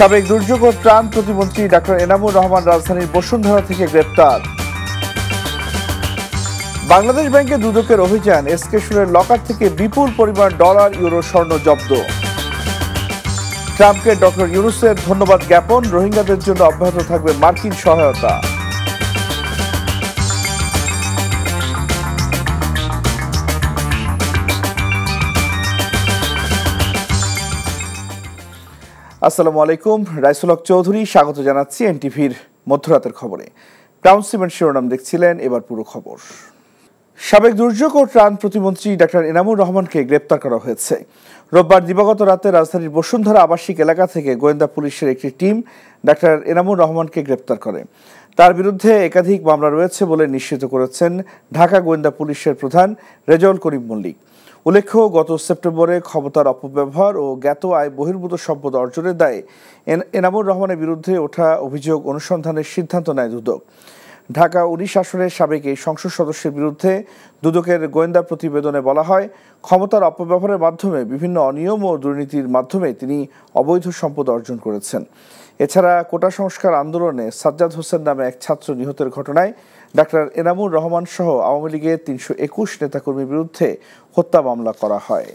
সাবেক দুর্যোগ ও ত্রাণ প্রতিমন্ত্রী ডাক্তার এনামুর রহমান রাজধানীর বসুন্ধরা থেকে গ্রেপ্তার। বাংলাদেশ ব্যাংকে দুদকের অভিযান, এসকে সুরের লকার থেকে বিপুল পরিমাণ ডলার, ইউরো, স্বর্ণ জব্দ। ট্রাম্পকে ডক্টর ইউনূসের ধন্যবাদ জ্ঞাপন, রোহিঙ্গাদের জন্য অব্যাহত থাকবে মার্কিন সহায়তা। আসসালামু আলাইকুম, রাইসুল হক চৌধুরী স্বাগত জানাচ্ছি এনটিভির মধ্যরাতের খবরে। ক্রাউন সিমেন্ট শিরোনাম দেখছিলেন, এবার পুরো খবর। সাবেক দুর্যোগ ও ত্রাণ প্রতিমন্ত্রী ডাক্তার এনামুর রহমানকে গ্রেপ্তার করা হয়েছে। রোববার দিবাগত রাতে রাজধানীর বসুন্ধরা আবাসিক এলাকা থেকে গোয়েন্দা পুলিশের একটি টিম ডাক্তার এনামুর রহমানকে গ্রেপ্তার করে। তার বিরুদ্ধে একাধিক মামলা রয়েছে বলে নিশ্চিত করেছেন ঢাকা গোয়েন্দা পুলিশের প্রধান রেজাউল করিম মল্লিক। উল্লেখ্য, গত সেপ্টেম্বরে ক্ষমতার অপব্যবহার ও জ্ঞাত আয় বহির্ভূত সম্পদ অর্জনের দায়ে এনামুর রহমানের বিরুদ্ধে ওঠা অভিযোগ অনুসন্ধানের সিদ্ধান্ত নেয় দুদক। ঢাকা 19 আসনের সাবেক এই সংসদ সদস্যের বিরুদ্ধে দুদকের গোয়েন্দা প্রতিবেদনে বলা হয়, ক্ষমতার অপব্যবহারের মাধ্যমে বিভিন্ন অনিয়ম ও দুর্নীতির মাধ্যমে তিনি অবৈধ সম্পদ অর্জন করেছেন। এছাড়া কোটা সংস্কার আন্দোলনে সাজ্জাদ হোসেন নামে এক ছাত্র নিহতের ঘটনায় ডাক্তার এনামুর রহমান সহ আওয়ামী লীগের 321 নেতাকর্মীর বিরুদ্ধে হত্যা মামলা করা হয়।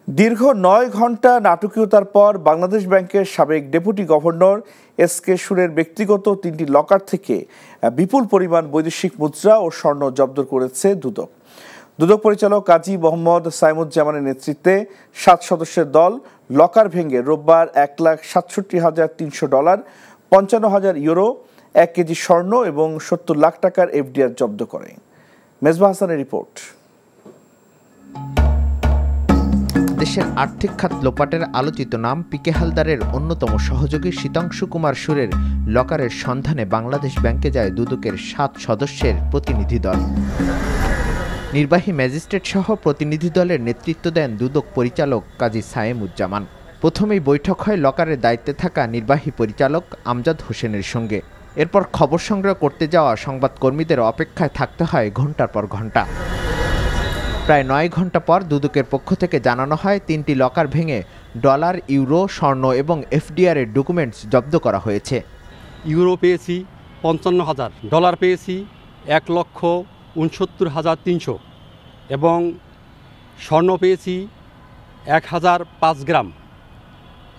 দীর্ঘ 9 ঘন্টা নাটকীয়তার পর বাংলাদেশ ব্যাংকের সাবেক ডেপুটি গভর্নর এসকে সুরের ব্যক্তিগত 3টি লকার থেকে বিপুল পরিমাণ বৈদেশিক মুদ্রা ও স্বর্ণ জব্দ করেছে দুদক। দুদক পরিচালক কাজী মোহাম্মদ সাইমুজ্জামানের নেতৃত্বে 7 সদস্যের দল লকার ভেঙে রোববার 1,67,300 ডলার, 55,000 ইউরো, 1 কেজি স্বর্ণ এবং 70 লাখ টাকার এফডিআর জব্দ করে। মেজবা হাসানের রিপোর্ট। দেশের আর্থিক খাত লোপাটের আলোচিত নাম পিকে হালদারের অন্যতম সহযোগী শীতাংশু কুমার সুরের লকারের সন্ধানে বাংলাদেশ ব্যাংকে যায় দুদকের 7 সদস্যের প্রতিনিধি দল। নির্বাহী ম্যাজিস্ট্রেট সহ প্রতিনিধি দলের নেতৃত্ব দেন দুদক পরিচালক কাজী সাইমুজ্জামান। প্রথমেই বৈঠক হয় লকারের দায়িত্বে থাকা নির্বাহী পরিচালক আমজাদ হোসেনের সঙ্গে। এরপর খবর সংগ্রহ করতে যাওয়া সংবাদকর্মীদের অপেক্ষায় থাকতে হয় ঘণ্টার পর ঘণ্টা। প্রায় 9 ঘণ্টা পর দুদকের পক্ষ থেকে জানানো হয় 3টি লকার ভেঙে ডলার, ইউরো, স্বর্ণ এবং এফডিআর এর ডকুমেন্টস জব্দ করা হয়েছে। ইউরো পেয়েছি 55,000, ডলার পেয়েছি 1,69,300 এবং স্বর্ণ পেয়েছি 1005 গ্রাম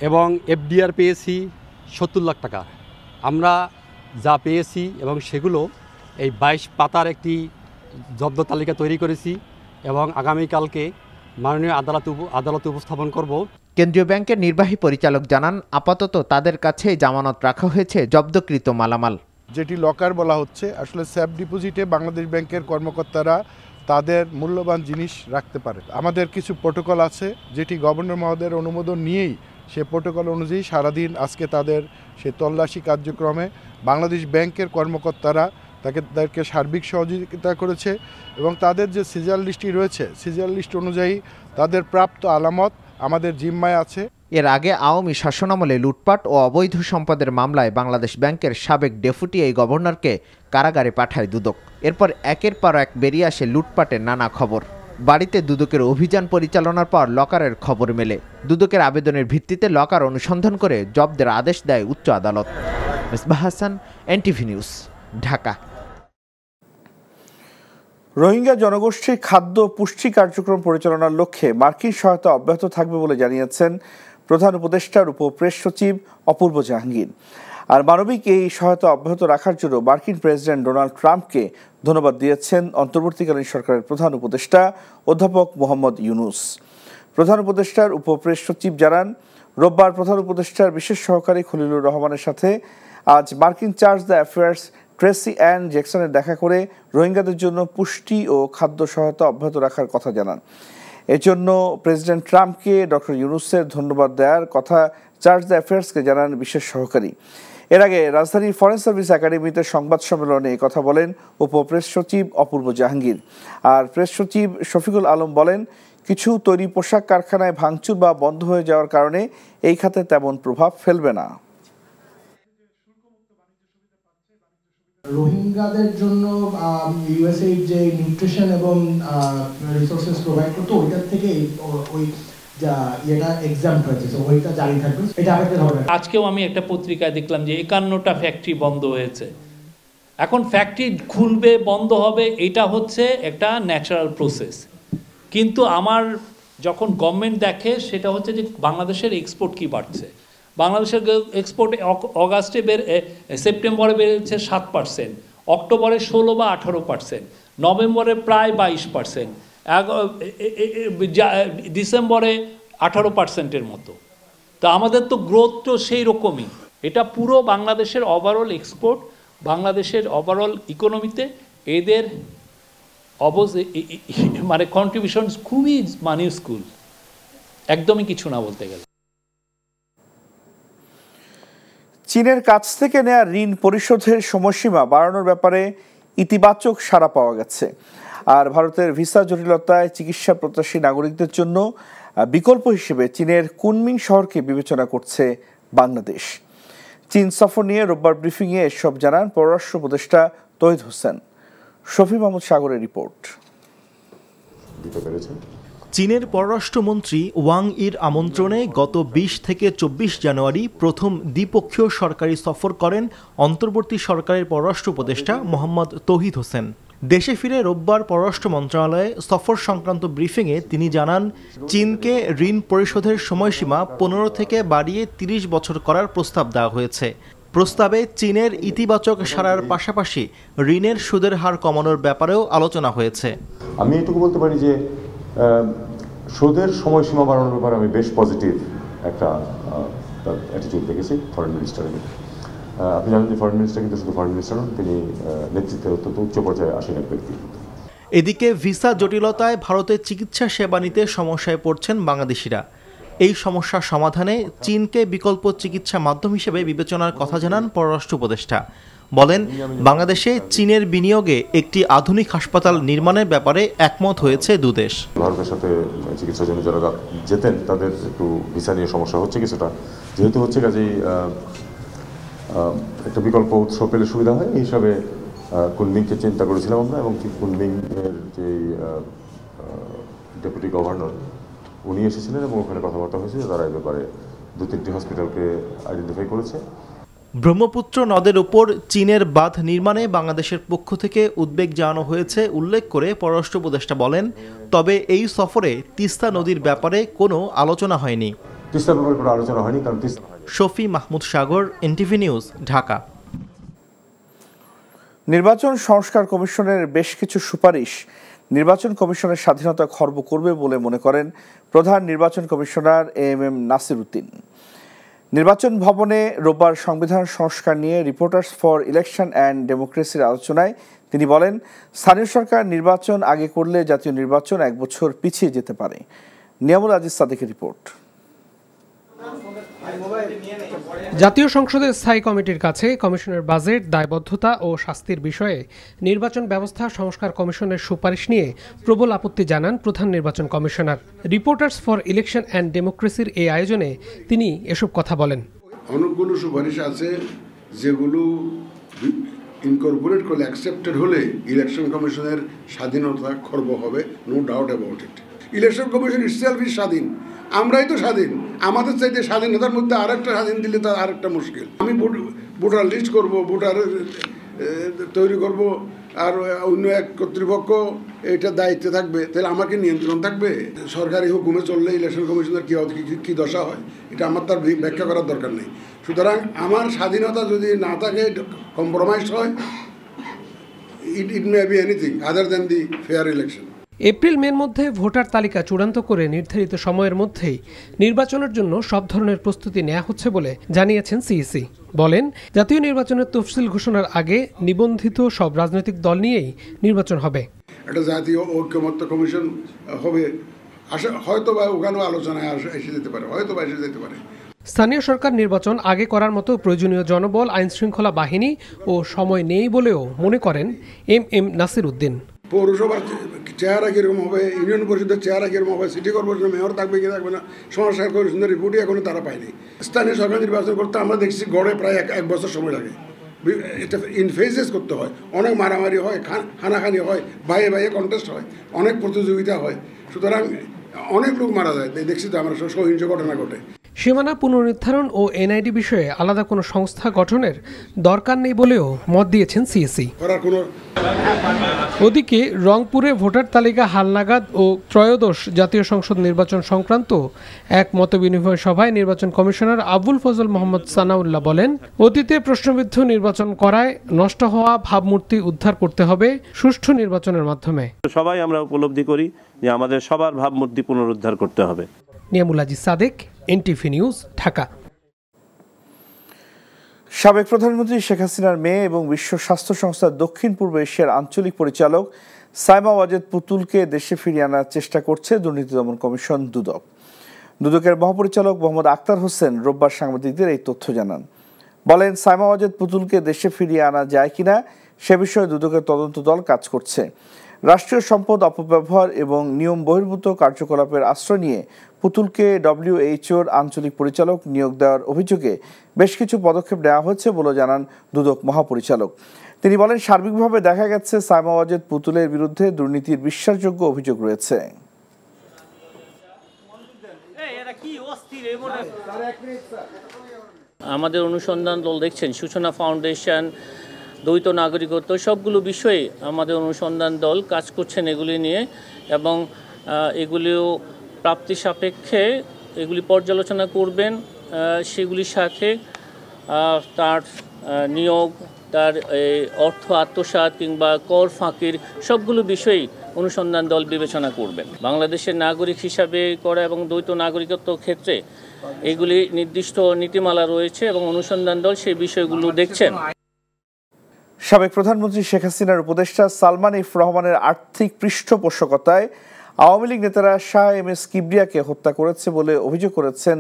এবং এফডিআর পেয়েছি 70 লাখ টাকা। আমরা যা পেয়েছি এবং সেগুলো এই 22 পাতার একটি জব্দ তালিকা তৈরি করেছি এবং আগামীকালকে মাননীয় আদালতে উপস্থাপন করব। কেন্দ্রীয় ব্যাংকের নির্বাহী পরিচালক জানান, আপাতত তাদের কাছে জামানত রাখা হয়েছে জব্দকৃত মালামাল। যেটি লকার বলা হচ্ছে, আসলে সেফ ডিপোজিটে বাংলাদেশ ব্যাংকের কর্মকর্তারা তাদের মূল্যবান জিনিস রাখতে পারে। আমাদের কিছু প্রোটোকল আছে, যেটি গভর্নর মহোদয়ের অনুমোদন নিয়েই সে প্রোটোকল অনুযায়ী সারাদিন আজকে তাদের সে তল্লাশি কার্যক্রমে বাংলাদেশ ব্যাংকের কর্মকর্তারা তাদেরকে সার্বিক সহযোগিতা করেছে এবং তাদের যে সিজার লিস্টটি রয়েছে, সিজার লিস্ট অনুযায়ী তাদের প্রাপ্ত আলামত আমাদের জিম্মায় আছে। এর আগে আওয়ামী শাসনামলে লুটপাট ও অবৈধ সম্পদের মামলায় বাংলাদেশ ব্যাংকের সাবেক ডেপুটি এই গভর্নরকে কারাগারে পাঠায় দুদক। এরপর একের পর এক বেরিয়ে আসে লুটপাটের নানা খবর। বাড়িতে দুদকের অভিযান পরিচালনার পর লকারের খবর মেলে। দুদকের আবেদনের ভিত্তিতে লকার অনুসন্ধান করে জব্দের আদেশ দেয় উচ্চ আদালত। Mezba Hasan, NTV news, Dhaka. রোহিঙ্গা জনগোষ্ঠীর খাদ্য পুষ্টি কার্যক্রম পরিচালনার লক্ষ্যে মার্কিন সহায়তা অব্যাহত থাকবে বলে জানিয়েছেন প্রধান উপদেষ্টার উপপ্রেস সচিব অপূর্ব জাহাঙ্গীর। আর মানবিক এই সহায়তা অব্যাহত রাখার জন্য মার্কিন প্রেসিডেন্ট ডোনাল্ড ট্রাম্পকে ধন্যবাদ দিয়েছেন অন্তর্বর্তীকালীন সরকারের প্রধান উপদেষ্টা অধ্যাপক মোহাম্মদ ইউনূস। প্রধান উপদেষ্টার উপপ্রেস সচিব জানান, রোববার প্রধান উপদেষ্টার বিশেষ সহকারী খলিলুর রহমানের সাথে আজ মার্কিন chargé d' affaires Tracey Ann জ্যাকসনের দেখা করে রোহিঙ্গাদের জন্য পুষ্টি ও খাদ্য সহায়তা অব্যাহত রাখার কথা জানান। এজন্য প্রেসিডেন্ট ট্রাম্পকে ডক্টর ইউনূসের ধন্যবাদ দেওয়ার কথা চার্জ দ্য অ্যাফেয়ার্সকে জানান বিশেষ সহকারী। এর আগে রাজধানীর ফরেন সার্ভিস একাডেমিতে সংবাদ সম্মেলনে কথা বলেন উপপ্রেস সচিব অপূর্ব জাহাঙ্গীর। আর প্রেস সচিব শফিকুল আলম বলেন, কিছু তৈরি পোশাক কারখানায় ভাঙচুর বা বন্ধ হয়ে যাওয়ার কারণে এই খাতে তেমন প্রভাব ফেলবে না। রোহিঙ্গাদের জন্য ইউএসএইড যে নিউট্রিশন এবং রিসোর্সেস প্রোভাইড করতো, ওইটার থেকে ওই যা এটা এক্সাম হয়েছে, তো ওইটা জারি থাকবে, এটা আবেদন হবে। আজকেও আমি একটা পত্রিকায় দেখলাম যে 51টা ফ্যাক্টরি বন্ধ হয়েছে। এখন ফ্যাক্টরি খুলবে বন্ধ হবে এটা হচ্ছে একটা ন্যাচারাল প্রসেস, কিন্তু আমার যখন গভর্নমেন্ট দেখে সেটা হচ্ছে যে বাংলাদেশের এক্সপোর্ট কি বাড়ছে। বাংলাদেশের এক্সপোর্ট অগাস্টে সেপ্টেম্বরে বেড়েছে 7%, অক্টোবরে 16 বা 18%, নভেম্বরে প্রায় 22%, ডিসেম্বরে 18%-এর মতো। তো আমাদের তো গ্রোথ তো সেই রকমই। এটা পুরো বাংলাদেশের ওভারঅল এক্সপোর্ট, বাংলাদেশের ওভারঅল ইকোনমিতে এদের মানে কন্ট্রিবিউশন খুবই মাইনিউস্কুল, একদমই কিছু না বলতে গেলে। চীনের কাছ থেকে নেওয়া ঋণ পরিশোধের সময়সীমা বাড়ানোর ব্যাপারে ইতিবাচক সাড়া পাওয়া গেছে। আর ভারতের ভিসা জটিলতায় চিকিৎসা প্রত্যাশী নাগরিকদের জন্য বিকল্প হিসেবে চীনের কুনমিং শহরকে বিবেচনা করছে বাংলাদেশ। চীন সফর নিয়ে রোববার ব্রিফিংয়ে এসব জানান পররাষ্ট্র উপদেষ্টা তৌহিদ হোসেন। শফি মাহমুদ সাগরের রিপোর্ট। চীনের পররাষ্ট্রমন্ত্রী ওয়াং ইর আমন্ত্রণে গত 20 থেকে 24 জানুয়ারি প্রথম দ্বিপক্ষীয় সরকারি সফর করেন অন্তর্বর্তী সরকারের পররাষ্ট্র উপদেষ্টা মোহাম্মদ তৌহিদ হোসেন। দেশে ফিরে রোববার পররাষ্ট্র মন্ত্রণালয়ে সফর সংক্রান্ত ব্রিফিংয়ে তিনি জানান, চীনকে ঋণ পরিশোধের সময়সীমা 15 থেকে বাড়িয়ে 30 বছর করার প্রস্তাব দেওয়া হয়েছে। প্রস্তাবে চীনের ইতিবাচক সাড়ার পাশাপাশি ঋণের সুদের হার কমানোর ব্যাপারেও আলোচনা হয়েছে। আমি এটুকু বলতে পারি যে সুদের সময়সীমা বাড়ানোর ব্যাপারে আমি বেশ পজিটিভ একটা অ্যাটিটিউড দেখেছি ফরেন মিনিস্টারের। আপনি জানেন যে ফরেন মিনিস্টার কিন্তু শুধু ফরেন মিনিস্টার নন, তিনি নেতৃত্বের অত্যন্ত উচ্চ পর্যায়ে আসীন এক ব্যক্তি। এদিকে ভিসা জটিলতায় ভারতের চিকিৎসা সেবা নিতে সমস্যায় পড়ছেন বাংলাদেশিরা। এই সমস্যার সমাধানে চীনকে বিকল্প চিকিৎসা মাধ্যম হিসেবে বিবেচনার কথা জানান পররাষ্ট্র উপদেষ্টা। বলেন, বাংলাদেশে চীনের বিনিয়োগে একটি আধুনিক হাসপাতাল নির্মাণের ব্যাপারে একমত হয়েছে দুদেশ। ভারতের সাথে চিকিৎসার জন্য যারা যেতেন তাদের একটু ভিসা নিয়ে সমস্যা হচ্ছে কিছুটা, যেহেতু হচ্ছে কাজেই একটা বিকল্প উৎস পেলে সুবিধা হয় এই হিসাবে কুনমিংকে চিন্তা করেছিলাম আমরা। এবং কুনমিংয়ের যে ডেপুটি গভর্নর উনি এসেছিলেন এবং ওখানে কথাবার্তা হয়েছে, তারা এই ব্যাপারে 2-3টি হসপিটালকে আইডেন্টিফাই করেছে। ব্রহ্মপুত্র নদের উপর চীনের বাঁধ নির্মাণে বাংলাদেশের পক্ষ থেকে উদ্বেগ জানানো হয়েছে উল্লেখ করে পররাষ্ট্র উপদেষ্টা বলেন, তবে এই সফরে তিস্তা নদীর ব্যাপারে কোনো আলোচনা হয়নি। তিস্তার ব্যাপারে কোনো আলোচনা হয়নি, কারণ শফি মাহমুদ সাগর, এনটিভি নিউজ, ঢাকা। নির্বাচন সংস্কার কমিশনের বেশ কিছু সুপারিশ নির্বাচন কমিশনের স্বাধীনতা খর্ব করবে বলে মনে করেন প্রধান নির্বাচন কমিশনার এএমএম নাসির উদ্দিন। নির্বাচন ভবনে রোববার সংবিধান সংস্কার নিয়ে রিপোর্টার্স ফর ইলেকশন অ্যান্ড ডেমোক্রেসির আলোচনায় তিনি বলেন, স্থানীয় সরকার নির্বাচন আগে করলে জাতীয় নির্বাচন 1 বছর পিছিয়ে যেতে পারে। নিয়ামুল আজিজ সাদেকের রিপোর্ট। জাতীয় সংসদের স্থায়ী কমিটির কাছে কমিশনের বাজেট, দায়বদ্ধতা ও শাস্তির বিষয়ে নির্বাচন ব্যবস্থা সংস্কার কমিশনের সুপারিশ নিয়ে প্রবল আপত্তি জানান প্রধান নির্বাচন কমিশনার। রিপোর্টার্স ফর ইলেকশন অ্যান্ড ডেমোক্রেসির এই আয়োজনে তিনি এসব কথা বলেন। অনেকগুলো সুপারিশ আছে যেগুলো ইনকর্পোরেট করলে, অ্যাকসেপ্টেড হলে ইলেকশন কমিশনের স্বাধীনতা খর্ব হবে, no doubt about it. Election commission itself is স্বাধীন, আমরাই তো স্বাধীন। আমাদের চাইতে স্বাধীনতার মধ্যে আরেকটা স্বাধীন দিলে তো আরেকটা মুশকিল। আমি ভোটার লিস্ট করব, ভোটার তৈরি করব, আর অন্য এক কর্তৃপক্ষ এটা দায়িত্বে থাকবে, তাহলে আমাকে নিয়ন্ত্রণ থাকবে? সরকারি হুকুমে চললে ইলেকশন কমিশনের কী দশা হয় এটা আমার তার ব্যাখ্যা করার দরকার নেই। সুতরাং আমার স্বাধীনতা যদি না থাকে, কম্প্রোমাইজ হয়, it may be anything other than the fair election. এপ্রিল-মের মধ্যে ভোটার তালিকা চূড়ান্ত করে নির্ধারিত সময়ের মধ্যেই নির্বাচনের জন্য সব ধরনের প্রস্তুতি নেওয়া হচ্ছে বলে জানিয়েছেন সিইসি। বলেন, জাতীয় নির্বাচনের তফসিল ঘোষণার আগে নিবন্ধিত সব রাজনৈতিক দল নিয়েই নির্বাচন হবে। একটা জাতীয় ঐক্যমত্য কমিশন হবে, হয়তো বা ওখানেও আলোচনায় এসে যেতে পারে, হয়তো বা এসে যেতে পারে। স্থানীয় সরকার নির্বাচন আগে করার মতো প্রয়োজনীয় জনবল, আইনশৃঙ্খলা বাহিনী ও সময় নেই বলেও মনে করেন এমএম নাসির উদ্দিন। পৌরসভার চেহারা কীরকম হবে, ইউনিয়ন পরিষদের চেহারা কীরকম হবে, সিটি কর্পোরেশনের মেয়র থাকবে কি থাকবে না, সংস্কার কমিশনের রিপোর্টই এখনো তারা পায়নি। স্থানীয় সরকার নির্বাচন করতে আমরা দেখছি গড়ে প্রায় এক বছর সময় লাগে। এটা ইন ফেজেস করতে হয়, অনেক মারামারি হয়, হানাহানি হয়, বাইয়ে বাইয়ে কন্টেস্ট হয়, অনেক প্রতিযোগিতা হয়। সুতরাং অনেক লোক মারা যায়, দেখছি তো আমরা সহিংস ঘটনা ঘটে। সীমানা পুনর্নির্ধারণ ও এনআইডি বিষয়ে আলাদা কোনো সংস্থা গঠনের দরকার নেই বলেও মত দিয়েছেন সিএসি। ওদিকে রংপুরে ভোটার তালিকা হালনাগাদ ও ত্রয়োদশ জাতীয় সংসদ নির্বাচন সংক্রান্ত এক মতবিনিময় সভায় নির্বাচন কমিশনার আবুল ফজল মোহাম্মদ সানাউল্লাহ বলেন, অতীতে প্রশ্নবিদ্ধ নির্বাচন করায় নষ্ট হওয়া ভাবমূর্তি উদ্ধার করতে হবে সুষ্ঠু নির্বাচনের মাধ্যমে। সবাই আমরা উপলব্ধি করি যে আমাদের সবার ভাবমূর্তি পুনরুদ্ধার করতে হবে। Niamul Aziz Sadek, NTV news, Dhaka. সাবেক প্রধানমন্ত্রী শেখ হাসিনার মেয়ে এবং বিশ্ব স্বাস্থ্য সংস্থার দক্ষিণ পূর্ব এশিয়ার আঞ্চলিক পরিচালক সাইমা ওয়াজেদ পুতুলকে দেশে ফিরিয়ে আনার চেষ্টা করছে দুর্নীতি দমন কমিশন দুদক। দুদকের মহাপরিচালক মোহাম্মদ আক্তার হোসেন রোববার সাংবাদিকদের এই তথ্য জানান। বলেন, সাইমা ওয়াজেদ পুতুলকে দেশে ফিরিয়ে আনা যায় কিনা সে বিষয়ে দুদকের তদন্ত দল কাজ করছে। রাষ্ট্রীয় সম্পদ অপব্যবহার এবং নিয়ম বহির্ভূত কার্যকলাপের আশ্রয় নিয়ে পুতুলকে ডব্লিউএইচওর আঞ্চলিক পরিচালক নিয়োগ দেওয়ার অভিযোগে বেশ কিছু পদক্ষেপ নেওয়া হয়েছে বলে জানান দুদক মহাপরিচালক। তিনি বলেন, সার্বিকভাবে দেখা গেছে সাইমা ওয়াজেদ পুতুলের বিরুদ্ধে দুর্নীতির বিশ্বাসযোগ্য অভিযোগ রয়েছে। আমাদের অনুসন্ধান দল দেখছেন সূচনা ফাউন্ডেশন, দ্বৈত নাগরিকত্ব, সবগুলো বিষয়ে আমাদের অনুসন্ধান দল কাজ করছেন এগুলি নিয়ে, এবং এগুলিও প্রাপ্তি সাপেক্ষে এগুলি পর্যালোচনা করবেন। সেগুলির সাথে তার নিয়োগ, তার অর্থ আত্মসাৎ কিংবা কর ফাঁকির সবগুলো বিষয়েই অনুসন্ধান দল বিবেচনা করবেন। বাংলাদেশের নাগরিক হিসাবে করা এবং দ্বৈত নাগরিকত্ব ক্ষেত্রে এগুলি নির্দিষ্ট নীতিমালা রয়েছে এবং অনুসন্ধান দল সেই বিষয়গুলো দেখছেন। সাবেক প্রধানমন্ত্রী শেখ হাসিনার উপদেষ্টা সালমান এফ রহমানের আর্থিক পৃষ্ঠপোষকতায় আওয়ামী লীগ নেতারা শাহ এম এস কিবরিয়াকে হত্যা করেছে বলে অভিযোগ করেছেন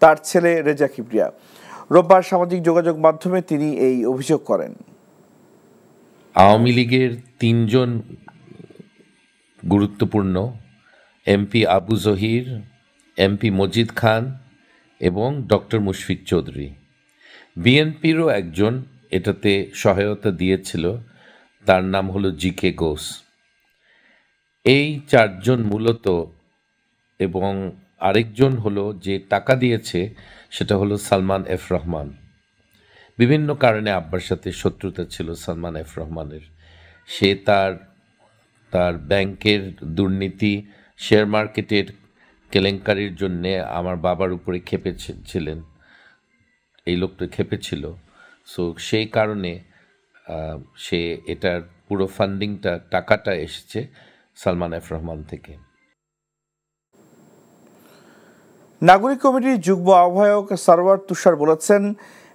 তার ছেলে রেজা কিবরিয়া। রোববার সামাজিক যোগাযোগ মাধ্যমে তিনি এই অভিযোগ করেন। আওয়ামী লীগের 3 জন গুরুত্বপূর্ণ এমপি আবু জহির, এমপি মজিদ খান এবং ডক্টর মুশফিক চৌধুরী, বিএনপিরও একজন এটাতে সহায়তা দিয়েছিল, তার নাম হলো জিকে ঘোষ। এই 4 জন মূলত, এবং আরেকজন হলো যে টাকা দিয়েছে সেটা হলো সালমান এফ রহমান। বিভিন্ন কারণে আব্বার সাথে শত্রুতা ছিল সালমান এফ রহমানের। সে তার ব্যাংকের দুর্নীতি, শেয়ার মার্কেটের কেলেঙ্কারির জন্যে আমার বাবার উপরে খেপেছিলেন, এই লোকটা খেপেছিল। সো সেই কারণে সে এটার পুরো ফান্ডিংটা, টাকাটা এসেছে সালমান এফ রহমান থেকে। নাগরিক কমিটির যুগ্ম আহ্বায়ক সারওয়ার তুষার বলেছেন,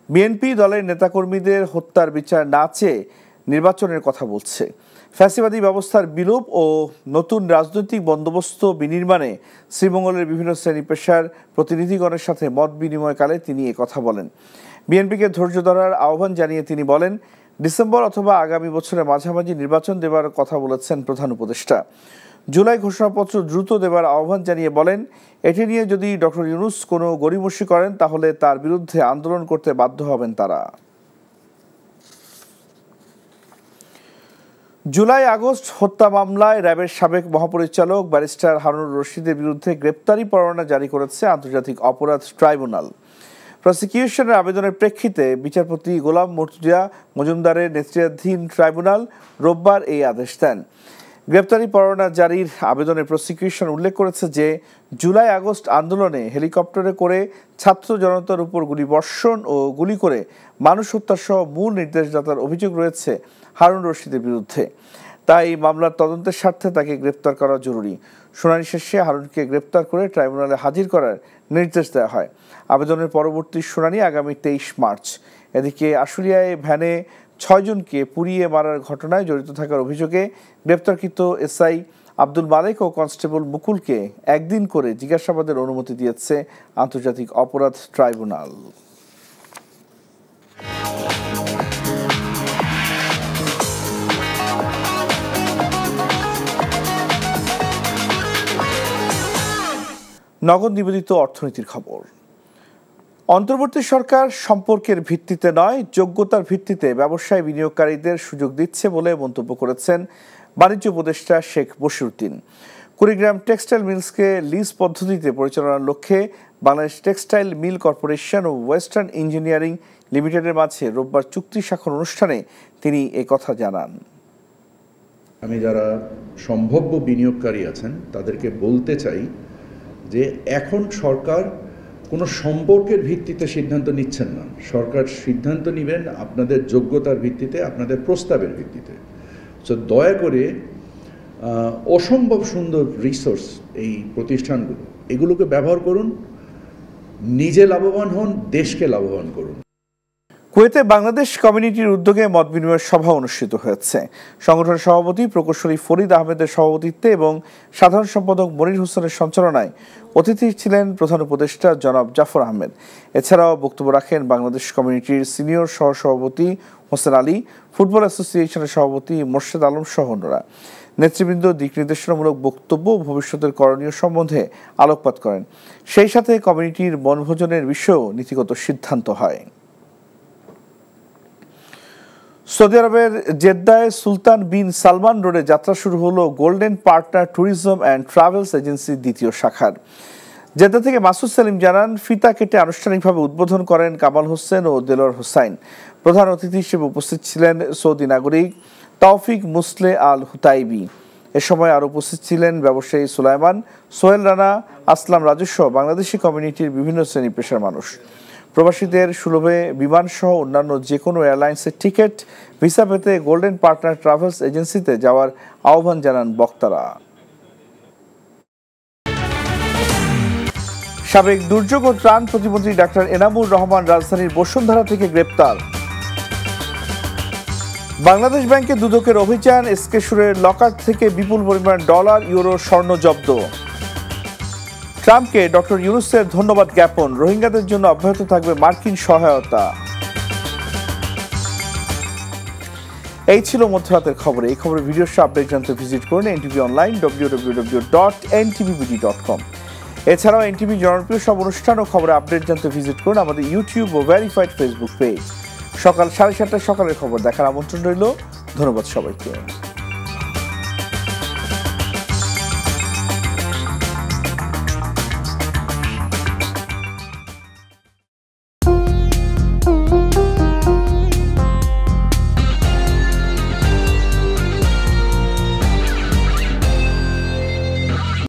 বিএনপি দলের নেতাকর্মীদের হত্যার বিচার না চেয়ে নির্বাচনের কথা বলছে। ফ্যাসিবাদী ব্যবস্থার বিলোপ ও নতুন রাজনৈতিক বন্দোবস্ত বিনির্মাণে শ্রীমঙ্গলের বিভিন্ন শ্রেণী পেশার প্রতিনিধিগণের সাথে মত বিনিময়কালে তিনি কথা বলেন। বিএনপিকে ধৈর্য ধরার আহ্বান জানিয়ে তিনি বলেন, ডিসেম্বর অথবা আগামী বছরের মাঝামাঝি নির্বাচন দেবার কথা বলেছেন প্রধান উপদেষ্টা। জুলাই ঘোষণাপত্র দ্রুত দেবার আহ্বান জানিয়ে বলেন, এটি নিয়ে যদি ডক্টর ইউনূস কোনো গড়িমসি করেন তাহলে তার বিরুদ্ধে আন্দোলন করতে বাধ্য হবেন তারা। জুলাই আগস্ট হত্যা মামলায় র্যাবের সাবেক মহাপরিচালক ব্যারিস্টার হারুনুর রশিদের বিরুদ্ধে গ্রেপ্তারি পরোয়ানা জারি করেছে আন্তর্জাতিক অপরাধ ট্রাইব্যুনাল। প্রসিকিউশনের আবেদনের প্রেক্ষিতে বিচারপতি গোলাম মর্তুজা মজুমদারের নেতৃত্বাধীন ট্রাইব্যুনাল রোববার এই আদেশ দেন। গ্রেপ্তারি পরোয়ানা জারির আবেদনে প্রসিকিউশন উল্লেখ করেছে যে জুলাই আগস্ট আন্দোলনে হেলিকপ্টারে করে ছাত্র জনতার উপর গুলিবর্ষণ ও গুলি করে মানুষ হত্যা সহ মূল নির্দেশদাতার অভিযোগ রয়েছে হারুন রশিদের বিরুদ্ধে। তাই মামলার তদন্তের স্বার্থে তাকে গ্রেপ্তার করা জরুরি। শুনানি শেষে হারুনকে গ্রেপ্তার করে ট্রাইব্যুনালে হাজির করার নির্দেশ দেওয়া হয়। আবেদনের পরবর্তী শুনানি আগামী 23 মার্চ। এদিকে আশুলিয়ায় ভ্যানে 6 জনকে পুড়িয়ে মারার ঘটনায় জড়িত থাকার অভিযোগে গ্রেপ্তারকৃত এসআই আব্দুল মালেক ও কনস্টেবল মুকুলকে 1 দিন করে জিজ্ঞাসাবাদের অনুমতি দিয়েছে আন্তর্জাতিক অপরাধ ট্রাইব্যুনাল। নগদ নিবেদিত অর্থনীতির খবর। অন্তর্বর্তী সরকার সম্পর্কের ভিত্তিতে নয়, যোগ্যতার ভিত্তিতে ব্যবসায় বিনিয়োগকারীদের সুযোগ দিচ্ছে বলে মন্তব্য করেছেন বাণিজ্য উপদেষ্টা শেখ বশিরউদ্দিন। কুড়িগ্রাম টেক্সটাইল মিলসকে লিজ পদ্ধতিতে পরিচালনার লক্ষ্যে বাংলাদেশ টেক্সটাইল মিল কর্পোরেশন ও ওয়েস্টার্ন ইঞ্জিনিয়ারিং লিমিটেডের মাঝে রোববার চুক্তি স্বাক্ষর অনুষ্ঠানে তিনি কথা জানান। আমি যারা সম্ভাব্য বিনিয়োগকারী আছেন তাদেরকে বলতে চাই যে এখন সরকার কোনো সম্পর্কের ভিত্তিতে সিদ্ধান্ত নিচ্ছেন না। সরকার সিদ্ধান্ত নেবেন আপনাদের যোগ্যতার ভিত্তিতে, আপনাদের প্রস্তাবের ভিত্তিতে। সো দয়া করে অসম্ভব সুন্দর রিসোর্স এই প্রতিষ্ঠানগুলো, এগুলোকে ব্যবহার করুন, নিজে লাভবান হন, দেশকে লাভবান করুন। কুয়েতে বাংলাদেশ কমিউনিটির উদ্যোগে মত বিনিময় সভা অনুষ্ঠিত হয়েছে। সংগঠনের সভাপতি প্রকৌশলী ফরিদ আহমেদের সভাপতিত্বে এবং সাধারণ সম্পাদক মনির হোসেনের সঞ্চালনায় অতিথি ছিলেন প্রধান উপদেষ্টা জনাব জাফর আহমেদ। এছাড়াও বক্তব্য রাখেন বাংলাদেশ কমিউনিটির সিনিয়র সহসভাপতি হোসেন আলী, ফুটবল অ্যাসোসিয়েশনের সভাপতি মোর্শেদ আলম সহ অন্যরা। নেতৃবৃন্দ দিক নির্দেশনামূলক বক্তব্য ভবিষ্যতের করণীয় সম্বন্ধে আলোকপাত করেন। সেই সাথে কমিউনিটির বনভোজনের বিষয়েও নীতিগত সিদ্ধান্ত হয়। সৌদি আরবের জেদ্দায় সুলতান বিন সালমান রোডে যাত্রা শুরু হলো golden partner tourism and travels এজেন্সির দ্বিতীয় শাখার। জেদ্দা থেকে মাসুদ সেলিম জানান, ফিতা কেটে আনুষ্ঠানিকভাবে উদ্বোধন করেন কামাল হোসেন ও দেলোয়ার হোসাইন। প্রধান অতিথি হিসেবে উপস্থিত ছিলেন সৌদি নাগরিক তৌফিক মুসলে আল হুতাইবি। এ সময় আরও উপস্থিত ছিলেন ব্যবসায়ী সুলাইমান, সোহেল রানা, আসলাম রাজস্ব, বাংলাদেশি কমিউনিটির বিভিন্ন শ্রেণী পেশার মানুষ। প্রবাসীদের সুলভে বিমান সহ অন্যান্য যে কোনো এয়ারলাইন্সের টিকিট, ভিসা পেতে গোল্ডেন পার্টনার ট্রাভেলস এজেন্সিতে যাওয়ার আহ্বান জানান বক্তারা। সাবেক দুর্যোগ ও ত্রাণ প্রতিমন্ত্রী ডাক্তার এনামুর রহমান রাজধানীর বসুন্ধরা থেকে গ্রেপ্তার। বাংলাদেশ ব্যাংকে দুদকের অভিযান, এসকে সুরের লকার থেকে বিপুল পরিমাণ ডলার, ইউরো, স্বর্ণ জব্দ। ট্রাম্পকে ডক্টর ইউনূসের ধন্যবাদ জ্ঞাপন, রোহিঙ্গাদের জন্য অব্যাহত থাকবে মার্কিন সহায়তা। এই ছিল মধ্যরাতের খবরে। এই খবরের ভিডিও আপডেট জানতে ভিজিট করুন এনটিভি অনলাইন www.ntv.com। এছাড়াও এনটিভি জনপ্রিয় সব অনুষ্ঠান ও খবরের আপডেট জানতে ভিজিট করুন আমাদের ইউটিউব ও ভেরিফাইড ফেসবুক পেজ। সকাল 7:30 সকালের খবর দেখার আমন্ত্রণ রইল। ধন্যবাদ সবাইকে।